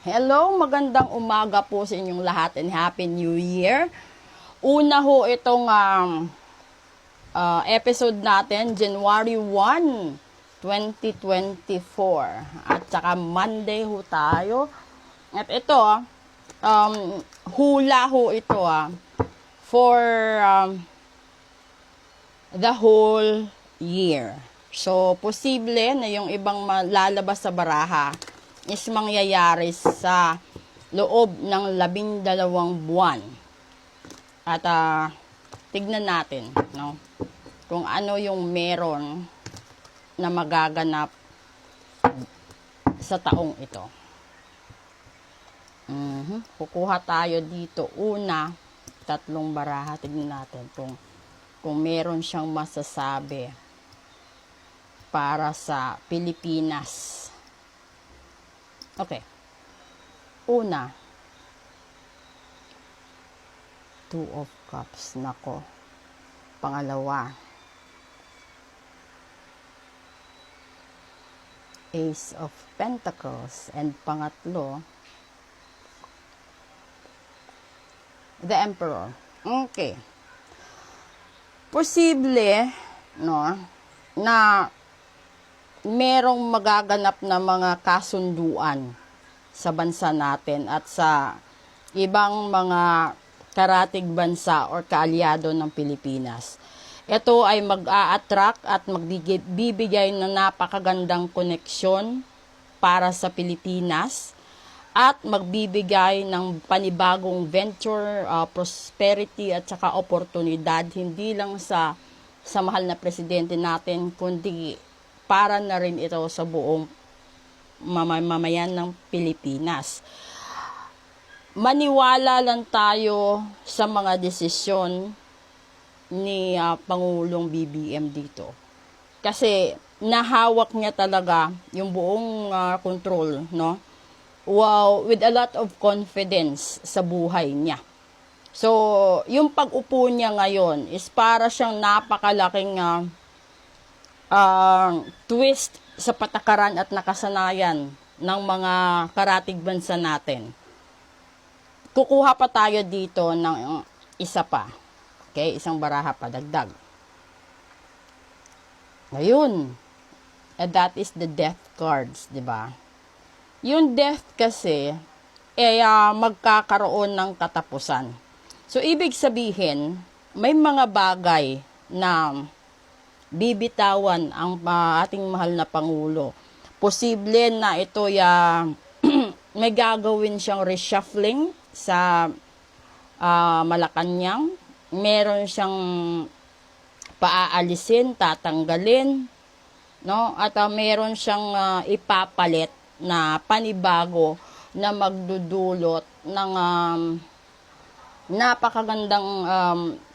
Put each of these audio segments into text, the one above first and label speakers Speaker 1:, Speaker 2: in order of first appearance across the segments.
Speaker 1: Hello, magandang umaga po sa inyong lahat and Happy New Year. Una ho itong episode natin, January 1, 2024. At saka Monday ho tayo. At ito, hula ho ito for the whole year. So, posible na yung ibang lalabas sa baraha is mangyayari sa loob ng 12 buwan. At tignan natin, no, kung ano yung meron na magaganap sa taong ito. Kukuha tayo dito. Una, 3 baraha. Tignan natin kung meron siyang masasabi para sa Pilipinas. Okay. Una, 2 of Cups. Nako. Pangalawa, Ace of Pentacles. And pangatlo, the Emperor. Okay. Posible, no, na merong magaganap na mga kasunduan sa bansa natin at sa ibang mga karatig bansa or kaalyado ng Pilipinas. Ito ay mag-a-attract at magbibigay ng napakagandang koneksyon para sa Pilipinas at magbibigay ng panibagong venture, prosperity at saka oportunidad hindi lang sa mahal na presidente natin kundi para na rin ito sa buong mamayan ng Pilipinas. Maniwala lang tayo sa mga desisyon ni Pangulong BBM dito. Kasi nahawak niya talaga yung buong control, no? Wow, with a lot of confidence sa buhay niya. So, yung pag-upo niya ngayon is para siyang napakalaking twist sa patakaran at nakasanayan ng mga karatig bansa natin. Kukuha pa tayo dito ng isa pa. Okay, isang baraha pa dagdag. Ngayon, that is the death cards, di ba? Yung death kasi magkakaroon ng katapusan. So, ibig sabihin, may mga bagay na bibitawan ang ating mahal na Pangulo. Posible na ito may gagawin siyang reshuffling sa Malacanang. Meron siyang paaalisin, tatanggalin, no? At meron siyang ipapalit na panibago na magdudulot ng napakagandang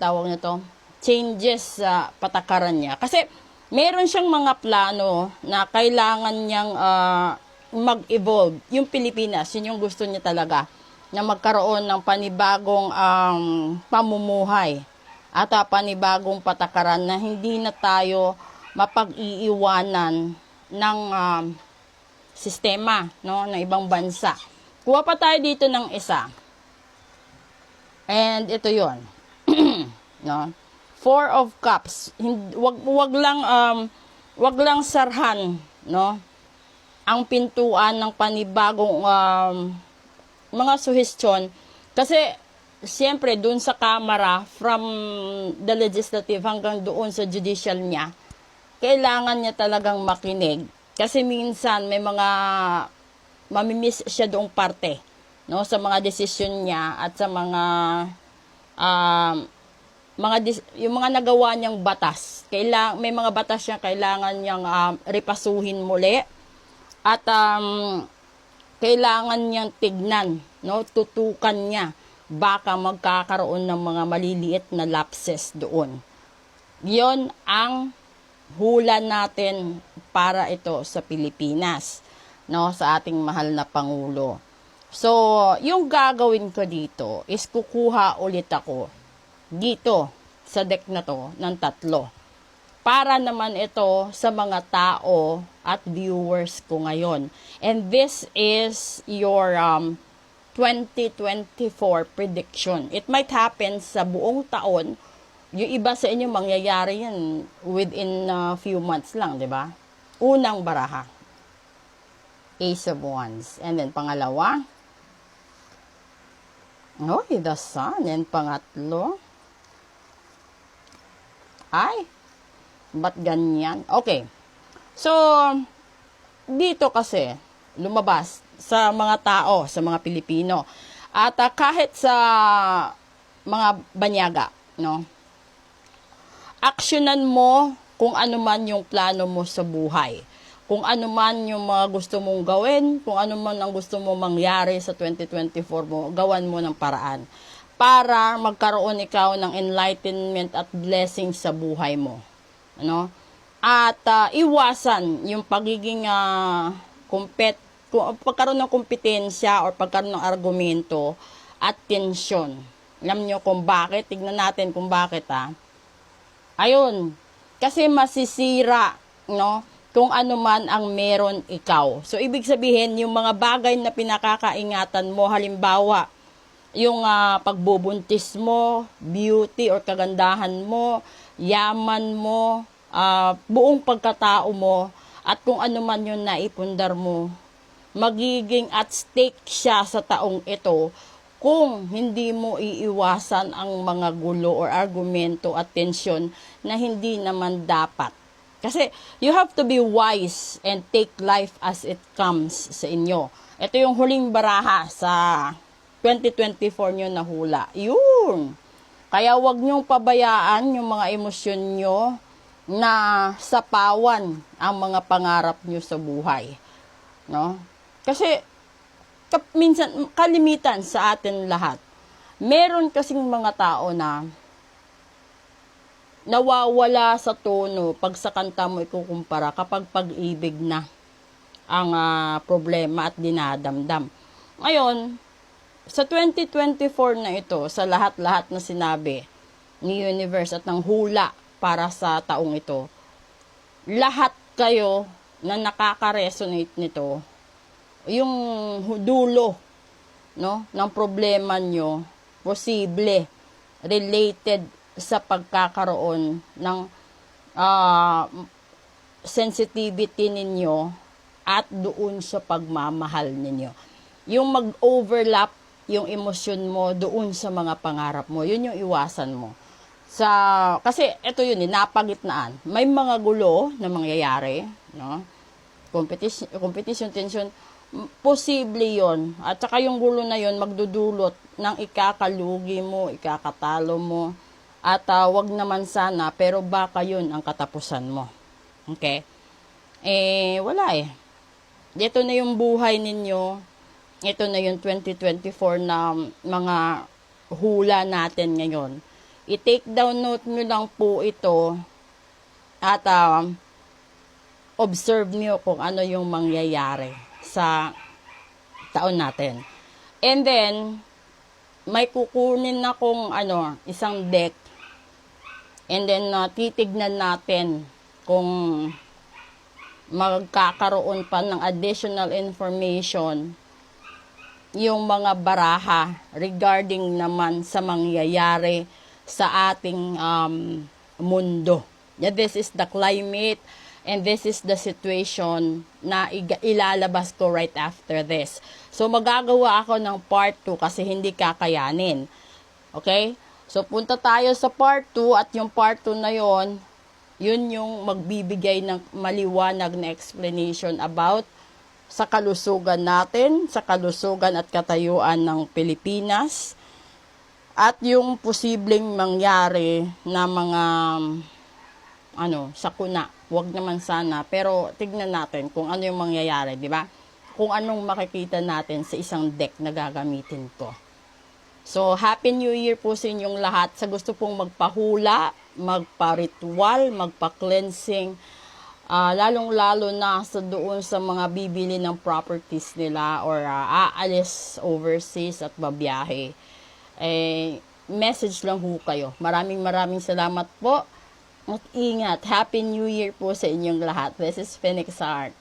Speaker 1: tawag nito, changes sa patakaran niya. Kasi meron siyang mga plano na kailangan niyang mag-evolve. Yung Pilipinas, yun yung gusto niya talaga, na magkaroon ng panibagong pamumuhay at panibagong patakaran na hindi na tayo mapag-iiwanan ng sistema, no, ng ibang bansa. Kuha pa tayo dito ng isa. And ito yon. No? 4 of Cups. Wag lang sarhan, no, ang pintuan ng panibagong mga suhestyon. Kasi siyempre doon sa Kamara, from the legislative hanggang doon sa judicial niya, kailangan niya talagang makinig. Kasi minsan may mga mamimiss siya doong parte, no, sa mga desisyon niya at sa mga yung mga nagawa niyang batas. May mga batas siya kailangan niyang repasuhin muli at kailangan niyang tignan, no, tutukan niya, baka magkakaroon ng mga maliliit na lapses doon. Yon ang hula natin para ito sa Pilipinas, no, sa ating mahal na Pangulo. So, yung gagawin ko dito is kukuha ulit ako dito sa deck na to ng 3. para naman ito sa mga tao at viewers ko ngayon. And this is your 2024 prediction. It might happen sa buong taon. Yung iba sa inyo mangyayari yan within a few months lang, di ba? Unang baraha, Ace of Wands. And then pangalawa, the Sun. And pangatlo, ay, ba't ganyan? Okay. So, dito kasi, lumabas sa mga tao, sa mga Pilipino. At kahit sa mga banyaga, no? Aksyonan mo kung ano man yung plano mo sa buhay. Kung ano man yung mga gusto mong gawin, kung ano man ang gusto mo mangyari sa 2024 mo, gawan mo ng paraan para magkaroon ikaw ng enlightenment at blessing sa buhay mo. Ano? At iwasan yung pagiging pagkaroon ng kompetensya or pagkaroon ng argumento at tensyon. Alam nyo kung bakit? Tignan natin kung bakit Ayun, kasi masisira, no? Kung ano man ang meron ikaw. So, ibig sabihin, yung mga bagay na pinakakaingatan mo, halimbawa, yung pagbubuntis mo, beauty or kagandahan mo, yaman mo, buong pagkatao mo, at kung ano man yung naipundar mo, magiging at stake siya sa taong ito kung hindi mo iiwasan ang mga gulo or argumento at tensyon na hindi naman dapat. Kasi you have to be wise and take life as it comes sa inyo. Ito yung huling baraha sa 2024 nyo na hula. Yun. Kaya wag nyong pabayaan yung mga emosyon nyo na sapawan ang mga pangarap nyo sa buhay. No? Kasi minsan, kalimitan sa atin lahat. Meron kasing mga tao na nawawala sa tono pag sa kanta mo ikukumpara kapag pag-ibig na ang problema at dinadamdam. Ngayon, sa 2024 na ito, sa lahat-lahat na sinabi ni Universe at ng hula para sa taong ito, lahat kayo na nakaka-resonate nito, yung dulo, no, ng problema nyo, posible related sa pagkakaroon ng sensitivity ninyo at doon sa pagmamahal ninyo. Yung mag-overlap yung emosyon mo doon sa mga pangarap mo, yun yung iwasan mo. Kasi ito yun, napagitnaan. May mga gulo na mangyayari, no? Competition, tension, posible yon. At saka yung gulo na yon magdudulot ng ikakalugi mo, ikakatalo mo, at wag naman sana, pero baka yun ang katapusan mo. Okay? Wala Ito na yung buhay ninyo. Ito na yung 2024 na mga hula natin ngayon. I-take down note nyo lang po ito at observe nyo kung ano yung mangyayari sa taon natin. And then, may kukunin na kung isang deck. And then, titignan natin kung magkakaroon pa ng additional information yung mga baraha regarding naman sa mangyayari sa ating mundo. Yeah, this is the climate and this is the situation na ilalabas ko right after this. So, magagawa ako ng part 2 kasi hindi kakayanin. Okay? So, punta tayo sa part 2 at yung part 2 na yon, yun yung magbibigay ng maliwanag na explanation about sa kalusugan natin, sa kalusugan at katayuan ng Pilipinas, at yung posibleng mangyari na mga sakuna. Huwag naman sana, pero tignan natin kung ano yung mangyayari, di ba? Kung anong makikita natin sa isang deck na gagamitin ko. So, Happy New Year po sa inyong lahat. Sa gusto pong magpahula, magpa-ritual, magpa-cleansing, lalong-lalo na doon sa mga bibili ng properties nila or aalis overseas at babiyahe. Message lang ho kayo. Maraming salamat po. At ingat. Happy New Year po sa inyong lahat. This is Phoenix Art.